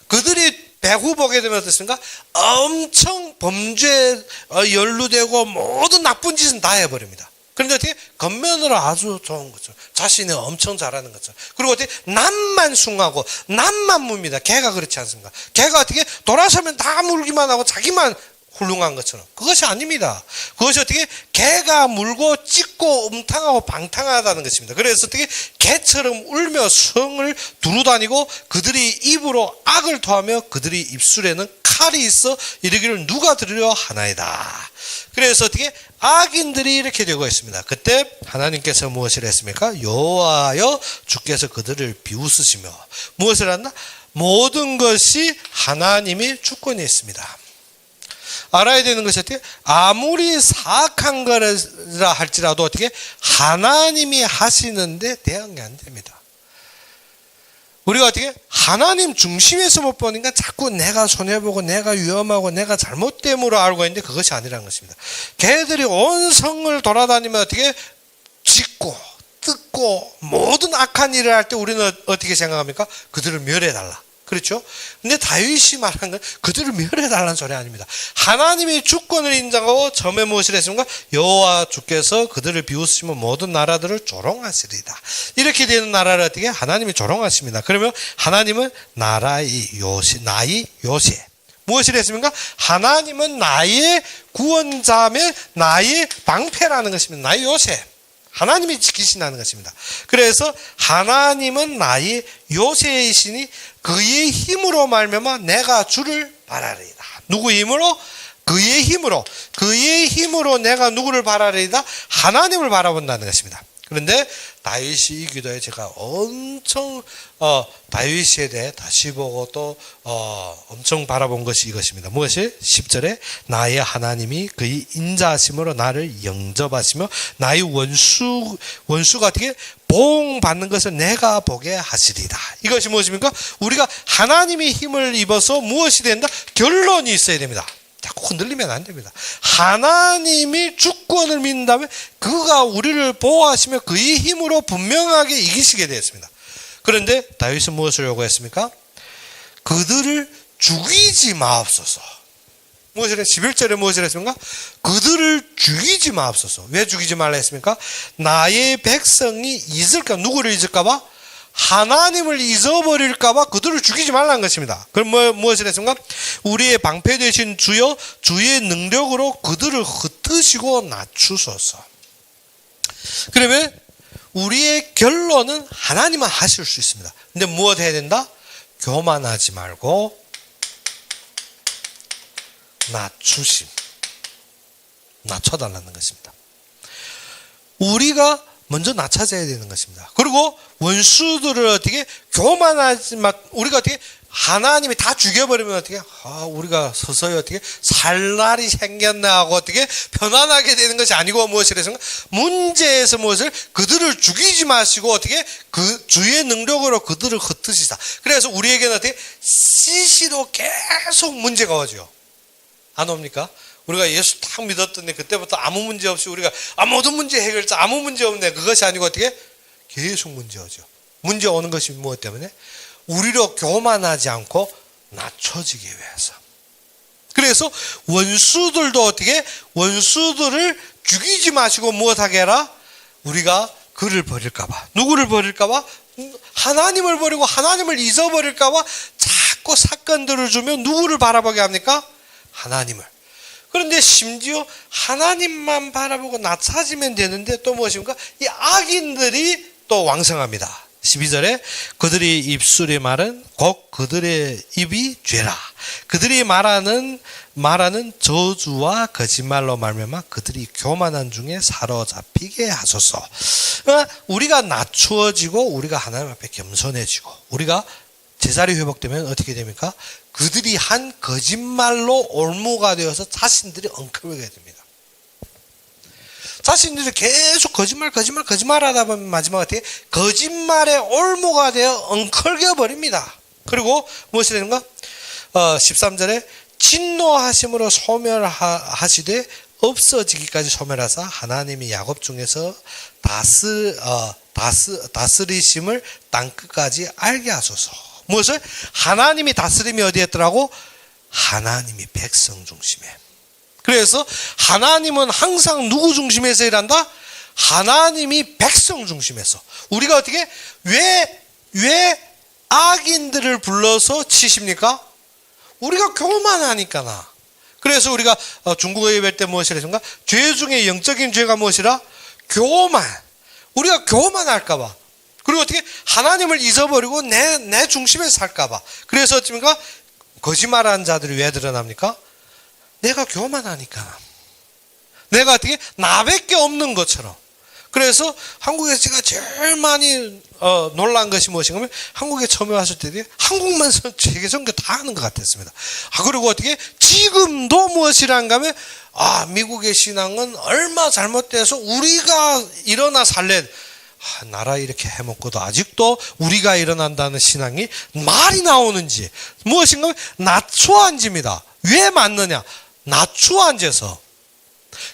그들이 배후 보게 되면 어떻습니까? 엄청 범죄에 연루되고 모든 나쁜 짓은 다 해버립니다. 그런데 어떻게 겉면으로 아주 좋은 거죠. 자신이 엄청 잘하는 거죠. 그리고 어떻게 남만 숭하고 남만 뭅니다. 개가 그렇지 않습니까? 개가 어떻게 돌아서면 다 물기만 하고 자기만 훌륭한 것처럼. 그것이 아닙니다. 그것이 어떻게 개가 물고 찢고 음탕하고 방탕하다는 것입니다. 그래서 어떻게 개처럼 울며 성을 두루다니고 그들이 입으로 악을 토하며 그들이 입술에는 칼이 있어 이르기를 누가 들으려 하나이다. 그래서 어떻게 악인들이 이렇게 되고 있습니다. 그때 하나님께서 무엇을 했습니까? 여호와여 주께서 그들을 비웃으시며 무엇을 한다? 모든 것이 하나님이 주권에 있습니다. 알아야 되는 것이 어떻게? 아무리 사악한 거라 할지라도 어떻게? 하나님이 하시는데 대응이 안 됩니다. 우리가 어떻게? 하나님 중심에서 못 보니까 자꾸 내가 손해보고 내가 위험하고 내가 잘못됨으로 알고 있는데 그것이 아니라는 것입니다. 걔들이 온 성을 돌아다니면 어떻게? 짖고 뜯고 모든 악한 일을 할 때 우리는 어떻게 생각합니까? 그들을 멸해달라. 그렇죠? 근데 다윗이 말한 건 그들을 멸해달라는 소리 아닙니다. 하나님이 주권을 인정하고 처음에 무엇을 했습니까? 여호와 주께서 그들을 비웃으시면 모든 나라들을 조롱하시리다. 이렇게 되는 나라를 어떻게? 하나님이 조롱하십니다. 그러면 하나님은 나의 요새. 무엇을 했습니까? 하나님은 나의 구원자며 나의 방패라는 것입니다. 나의 요새. 하나님이 지키신다는 것입니다. 그래서 하나님은 나의 요새이시니 그의 힘으로 말미암아 내가 주를 바라리이다. 누구의 힘으로? 그의 힘으로 내가 누구를 바라리이다? 하나님을 바라본다는 것입니다. 그런데 다윗이 이 기도에 제가 엄청 다윗에 대해 다시 보고 또 엄청 바라본 것이 이것입니다. 무엇이? 10절에 나의 하나님이 그의 인자하심으로 나를 영접하시며 나의 원수가 어떻게 보응받는 것을 내가 보게 하시리다. 이것이 무엇입니까? 우리가 하나님의 힘을 입어서 무엇이 된다? 결론이 있어야 됩니다. 자꾸 흔들리면 안 됩니다. 하나님이 주권을 믿는다면 그가 우리를 보호하시며 그의 힘으로 분명하게 이기시게 되었습니다. 그런데 다윗은 무엇을 요구했습니까? 그들을 죽이지 마옵소서. 무엇을 11절에 무엇을 했습니까? 그들을 죽이지 마옵소서. 왜 죽이지 말라 했습니까? 나의 백성이 잊을까? 누구를 잊을까봐? 하나님을 잊어버릴까봐 그들을 죽이지 말라는 것입니다. 그럼 무엇을 했습니까? 우리의 방패 되신 주여 주의 능력으로 그들을 흩으시고 낮추소서. 그러면 우리의 결론은 하나님은 하실 수 있습니다. 근데 무엇 해야 된다? 교만하지 말고 낮춰달라는 것입니다. 우리가 먼저 낮춰져야 되는 것입니다. 그리고 원수들을 어떻게 교만하지 마, 우리가 어떻게 하나님이 다 죽여버리면 어떻게 우리가 서서히 어떻게 살 날이 생겼나 하고 어떻게 편안하게 되는 것이 아니고 무엇을 해서 문제에서 무엇을 그들을 죽이지 마시고 어떻게 그 주의 능력으로 그들을 흩으시다. 그래서 우리에게는 어떻게 시시로 계속 문제가 오죠. 안 옵니까? 우리가 예수 딱 믿었더니 그때부터 아무 문제 없이 우리가 모든 문제 해결자 아무 문제 없네. 그것이 아니고 어떻게 계속 문제 오죠. 문제 오는 것이 무엇 때문에? 우리로 교만하지 않고 낮춰지기 위해서. 그래서 원수들도 어떻게 원수들을 죽이지 마시고 무엇하게 해라? 우리가 그를 버릴까봐. 누구를 버릴까봐? 하나님을 버리고 하나님을 잊어버릴까봐 자꾸 사건들을 주면 누구를 바라보게 합니까? 하나님을. 그런데 심지어 하나님만 바라보고 낮춰지면 되는데 또 무엇입니까? 이 악인들이 또 왕성합니다. 12절에 그들이 입술이 말은 곧 그들의 입이 죄라. 그들이 말하는 저주와 거짓말로 말미암아 그들이 교만한 중에 사로잡히게 하소서. 우리가 낮추어지고 우리가 하나님 앞에 겸손해지고 우리가 제자리 회복되면 어떻게 됩니까? 그들이 한 거짓말로 올무가 되어서 자신들이 엉클게 됩니다. 자신들이 계속 거짓말 하다 보면 마지막에 어떻게 거짓말에 올무가 되어 엉클겨 버립니다. 그리고 무엇이 되는가? 13절에 진노하심으로 소멸하시되 없어지기까지 소멸하사 하나님이 야곱 중에서 다스리심을 땅끝까지 알게 하소서. 무엇을? 하나님이 다스림이 어디에 있더라고? 하나님이 백성 중심에. 그래서 하나님은 항상 누구 중심에서 일한다? 하나님이 백성 중심에서. 우리가 어떻게? 왜 악인들을 불러서 치십니까? 우리가 교만하니까나. 그래서 우리가 중국어 예배 때 무엇이라 했습니까? 죄 중에 영적인 죄가 무엇이라? 교만. 우리가 교만할까봐. 그리고 어떻게? 하나님을 잊어버리고 내 중심에서 살까봐. 그래서 어떻습니까? 거짓말하는 자들이 왜 드러납니까? 내가 교만하니까. 내가 어떻게? 나밖에 없는 것처럼. 그래서 한국에서 제가 제일 많이 놀란 것이 무엇인가 하면 한국에 처음에 왔을 때 한국만 세계 선교 다 하는 것 같았습니다. 그리고 어떻게? 지금도 무엇이란가 하면 미국의 신앙은 얼마 잘못돼서 우리가 일어나 살래. 나라 이렇게 해먹고도 아직도 우리가 일어난다는 신앙이 말이 나오는지 무엇인가 하면 낮추어앉습니다. 왜 맞느냐? 낮추어앉아서.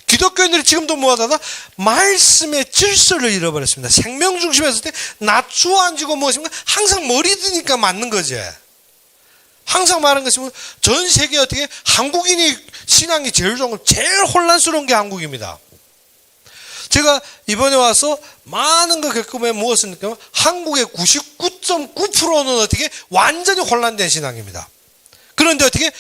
기독교인들이 지금도 뭐하다? 말씀의 질서를 잃어버렸습니다. 생명 중심에서 낮추어앉고 무엇인가? 항상 머리 드니까 맞는 거지. 항상 말하는 것이 전 세계 어떻게 한국인이 신앙이 제일 좋은 건 제일 혼란스러운 게 한국입니다. 제가 이번에 와서 많은 걸 겪으면 무엇을 느끼면 한국의 99.9%는 어떻게 완전히 혼란된 신앙입니다. 그런데 어떻게?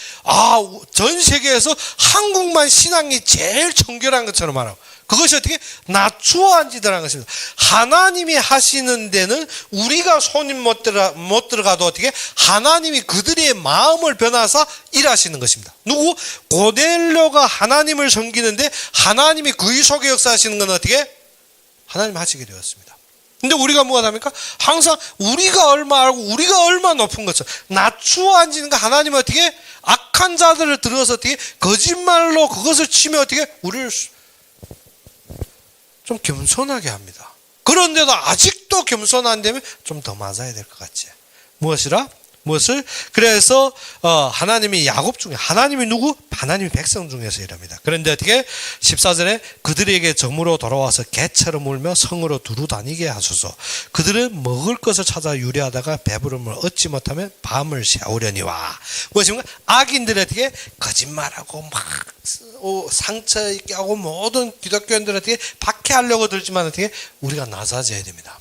전 세계에서 한국만 신앙이 제일 정결한 것처럼 말하고 그것이 어떻게? 낮추어 앉으더라는 것입니다. 하나님이 하시는 데는 우리가 손이 못 들어가도 어떻게? 하나님이 그들의 마음을 변화사 일하시는 것입니다. 누구? 고넬료가 하나님을 섬기는데 하나님이 그의 속에 역사하시는 건 어떻게? 하나님 하시게 되었습니다. 근데 우리가 뭐가 합니까? 항상 우리가 얼마 알고 우리가 얼마 높은 것처럼 낮추어 앉는 거 하나님은 어떻게? 악한 자들을 들어서 어떻게? 거짓말로 그것을 치며 어떻게? 우리를 좀 겸손하게 합니다. 그런데도 아직도 겸손 안 되면 좀 더 맞아야 될 것 같지. 무엇이라? 무엇을? 그래서 하나님이 야곱 중에 하나님이 누구? 하나님이 백성 중에서 일합니다. 그런데 어떻게? 14절에 그들에게 점으로 돌아와서 개처럼 울며 성으로 두루 다니게 하소서. 그들은 먹을 것을 찾아 유래하다가 배부름을 얻지 못하면 밤을 새우려니와. 무엇입니까? 악인들이 어떻게? 거짓말하고 막 상처 있게 하고 모든 기독교인들 어떻게? 박해하려고 들지만 어떻게? 우리가 낮아져야 됩니다.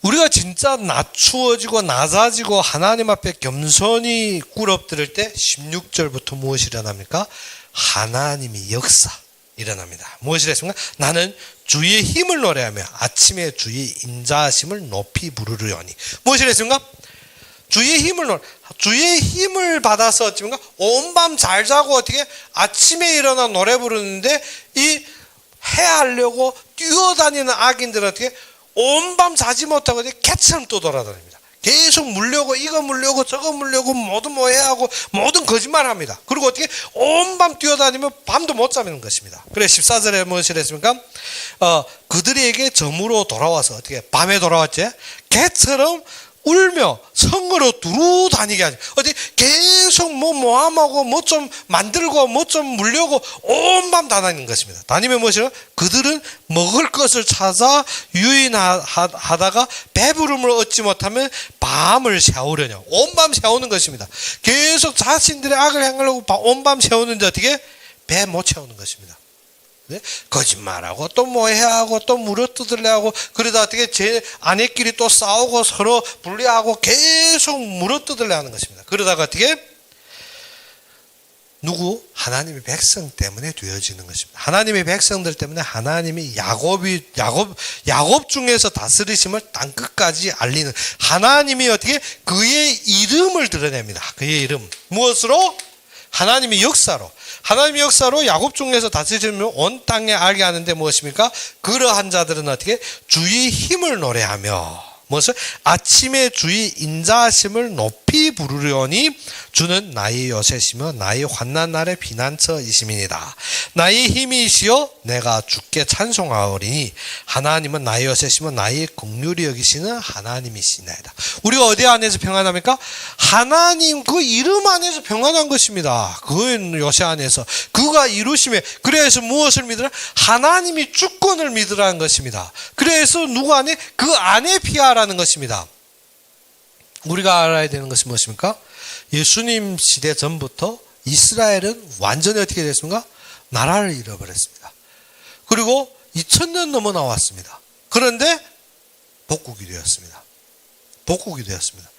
우리가 진짜 낮추어지고 낮아지고 하나님 앞에 겸손히 꿇어엎드릴 때 16절부터 무엇이 일어납니까? 하나님이 역사 일어납니다. 무엇이 됐습니까? 나는 주의 힘을 노래하며 아침에 주의 인자하심을 높이 부르려니. 무엇이 됐습니까? 주의 힘을 받아서 어떻습니까? 온 밤 잘 자고 어떻게 아침에 일어나 노래 부르는데 이 해하려고 뛰어다니는 악인들은 어떻게 온 밤 자지 못하고 개처럼 또 돌아다닙니다. 계속 물려고 이거 물려고 저거 물려고 모든 오해하고 모든 거짓말합니다. 그리고 어떻게 온 밤 뛰어다니면 밤도 못 자는 것입니다. 그래 14절에 무엇을 했습니까? 그들에게 점으로 돌아와서 어떻게 밤에 돌아왔지? 개처럼 울며 성으로 두루 다니게 하죠. 어디 계속 모함하고 뭐 좀 만들고 뭐 좀 물려고 온 밤 다니는 것입니다. 다니면 무엇이요? 그들은 먹을 것을 찾아 유인하다가 배부름을 얻지 못하면 밤을 새우려냐. 온 밤 새우는 것입니다. 계속 자신들의 악을 행하려고 온 밤 새우는데 어떻게? 배 못 채우는 것입니다. 거짓말하고 또 뭐해하고 또 물어뜯으려고 그러다 어떻게 제 아내끼리 또 싸우고 서로 분리하고 계속 물어뜯으려 하는 것입니다. 그러다가 어떻게 누구? 하나님의 백성 때문에 되어지는 것입니다. 하나님의 백성들 때문에 하나님이 야곱 중에서 다스리심을 땅끝까지 알리는, 하나님이 어떻게 그의 이름을 드러냅니다. 그의 이름. 무엇으로? 하나님의 역사로. 하나님의 역사로 야곱 중에서 다스리심을 온 땅에 알게 하는데 무엇입니까? 그러한 자들은 어떻게? 주의 힘을 노래하며, 무엇을? 아침에 주의 인자하심을 높이 부르려니 주는 나의 요새시며 나의 환난 날의 피난처이심이니라. 나의 힘이시여 내가 주께 찬송하오리니 하나님은 나의 요새시며 나의 긍휼히 여기시는 하나님이시나이다. 우리가 어디 안에서 평안합니까? 하나님 그 이름 안에서 평안한 것입니다. 그 요새 안에서 그가 이루심에, 그래서 무엇을 믿으라? 하나님이 주권을 믿으라는 것입니다. 그래서 누구 안에? 그 안에 피하라는 것입니다. 우리가 알아야 되는 것이 무엇입니까? 예수님 시대 전부터 이스라엘은 완전히 어떻게 됐습니까? 나라를 잃어버렸습니다. 그리고 2000년 넘어 나왔습니다. 그런데 복국이 되었습니다. 복국이 되었습니다.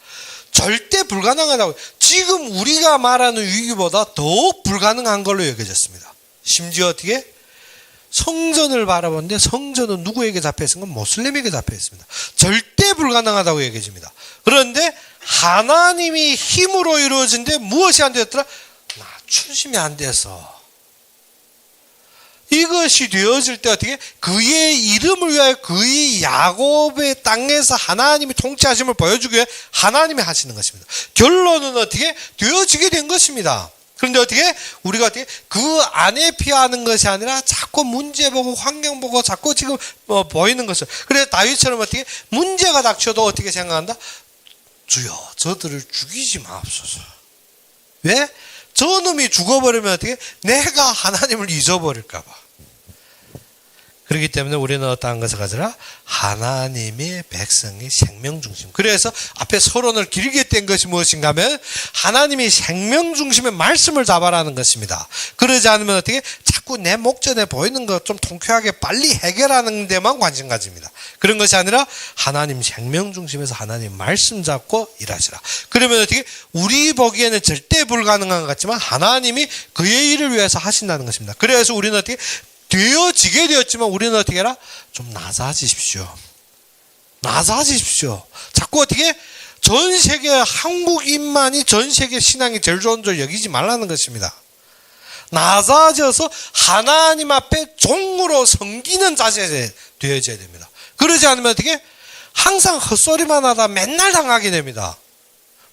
절대 불가능하다고, 지금 우리가 말하는 위기보다 더 불가능한 걸로 여겨졌습니다. 심지어 어떻게? 성전을 바라보는데 성전은 누구에게 잡혀 있는 건 모슬림에게 잡혀 있습니다. 절대 불가능하다고 여겨집니다. 그런데 하나님이 힘으로 이루어진데 무엇이 안 되었더라? 낮추심이 안 돼서. 이것이 되어질 때 어떻게? 그의 이름을 위하여 그의 야곱의 땅에서 하나님이 통치하심을 보여주기 위해 하나님이 하시는 것입니다. 결론은 어떻게? 되어지게 된 것입니다. 그런데 어떻게? 우리가 어떻게? 그 안에 피하는 것이 아니라 자꾸 문제 보고 환경 보고 자꾸 지금 보이는 것을. 그래서 다윗처럼 어떻게? 문제가 닥쳐도 어떻게 생각한다? 주여 저들을 죽이지 마옵소서. 왜? 저놈이 죽어버리면 어떻게? 내가 하나님을 잊어버릴까 봐. 그렇기 때문에 우리는 어떠한 것을 가져라? 하나님의 백성의 생명 중심. 그래서 앞에 서론을 길게 뗀 것이 무엇인가 하면 하나님이 생명 중심의 말씀을 잡아라는 것입니다. 그러지 않으면 어떻게? 자꾸 내 목전에 보이는 것 좀 통쾌하게 빨리 해결하는 데만 관심 가집니다. 그런 것이 아니라 하나님 생명 중심에서 하나님 말씀 잡고 일하시라. 그러면 어떻게? 우리 보기에는 절대 불가능한 것 같지만 하나님이 그의 일을 위해서 하신다는 것입니다. 그래서 우리는 어떻게? 되어지게 되었지만 우리는 어떻게 해라? 좀 낮아지십시오. 낮아지십시오. 자꾸 어떻게? 전 세계 한국인만이 전 세계 신앙이 제일 좋은 줄 여기지 말라는 것입니다. 낮아져서 하나님 앞에 종으로 섬기는 자세 되어져야 됩니다. 그러지 않으면 어떻게? 항상 헛소리만 하다 맨날 당하게 됩니다.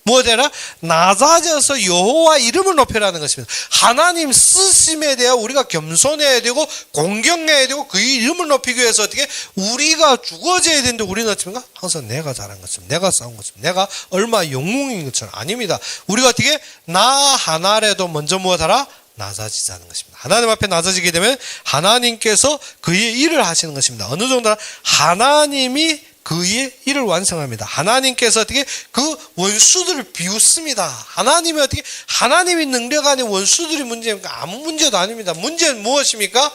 뭐되라? 낮아져서 여호와 이름을 높여라는 것입니다. 하나님 쓰심에 대해 우리가 겸손해야 되고 공경해야 되고 그 이름을 높이기 위해서 어떻게? 우리가 죽어져야 되는데 우리는 어떻습니까? 항상 내가 잘한 것처럼, 내가 싸운 것처럼, 내가 얼마 영웅인 것처럼. 아닙니다. 우리가 어떻게? 나 하나라도 먼저 무엇하라? 낮아지자는 것입니다. 하나님 앞에 낮아지게 되면 하나님께서 그의 일을 하시는 것입니다. 어느 정도 하나님이 그의 일을 완성합니다. 하나님께서 어떻게? 그 원수들을 비웃습니다. 하나님이 어떻게? 하나님이 능력 안에 원수들이 문제입니까? 아무 문제도 아닙니다. 문제는 무엇입니까?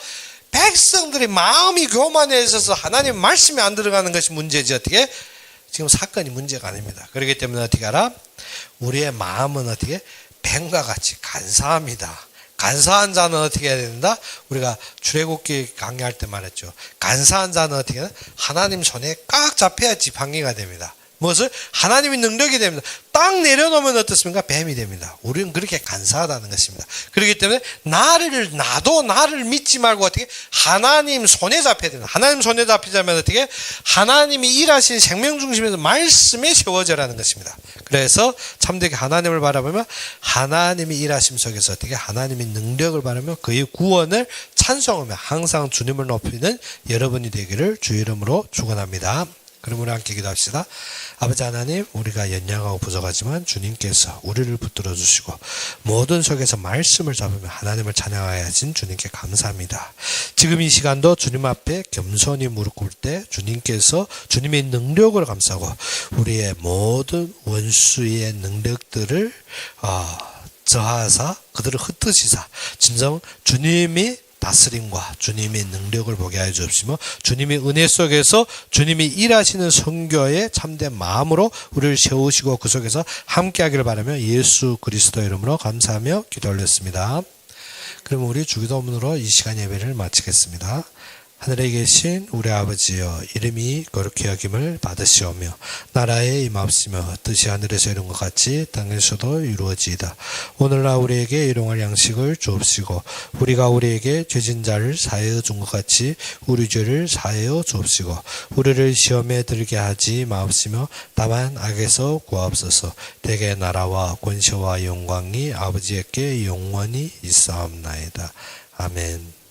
백성들의 마음이 교만해 있어서 하나님 말씀이 안 들어가는 것이 문제지. 어떻게? 지금 사건이 문제가 아닙니다. 그렇기 때문에 어떻게 하라? 우리의 마음은 어떻게? 뱀과 같이 간사합니다. 간사한 자는 어떻게 해야 된다? 우리가 출애굽기 강의할 때 말했죠. 간사한 자는 어떻게 해야 된다? 하나님 손에 꽉 잡혀야 지팡이가 됩니다. 무엇을? 하나님의 능력이 됩니다. 딱 내려놓으면 어떻습니까? 뱀이 됩니다. 우리는 그렇게 간사하다는 것입니다. 그렇기 때문에 나도 나를 믿지 말고 어떻게? 하나님 손에 잡혀야 됩니다. 하나님 손에 잡히자면 어떻게? 하나님이 일하신 생명 중심에서 말씀에 세워져라는 것입니다. 그래서 참되게 하나님을 바라보면 하나님이 일하심 속에서 어떻게? 하나님의 능력을 바라며 그의 구원을 찬송하며 항상 주님을 높이는 여러분이 되기를 주 이름으로 축원합니다. 그럼 우리 함께 기도합시다. 아버지 하나님, 우리가 연약하고 부족하지만 주님께서 우리를 붙들어 주시고 모든 속에서 말씀을 잡으며 하나님을 찬양하여 하신 주님께 감사합니다. 지금 이 시간도 주님 앞에 겸손히 무릎 꿇을 때 주님께서 주님의 능력을 감싸고 우리의 모든 원수의 능력들을 저하사 그들을 흩으시사 진정 주님이 다스림과 주님의 능력을 보게 하여 주옵시며 주님의 은혜 속에서 주님이 일하시는 선교에 참된 마음으로 우리를 세우시고 그 속에서 함께하기를 바라며 예수 그리스도의 이름으로 감사하며 기도 올렸습니다. 그럼 우리 주기도문으로 이 시간 예배를 마치겠습니다. 하늘에 계신 우리 아버지여, 이름이 거룩히 여김을 받으시오며 나라에 임하옵시며 뜻이 하늘에서 이룬 것 같이 땅에서도 이루어지이다. 오늘날 우리에게 일용할 양식을 주옵시고 우리가 우리에게 죄진 자를 사하여 준 것 같이 우리 죄를 사하여 주옵시고 우리를 시험에 들게 하지 마옵시며 다만 악에서 구하옵소서. 대개 나라와 권세와 영광이 아버지께 영원히 있사옵나이다. 아멘.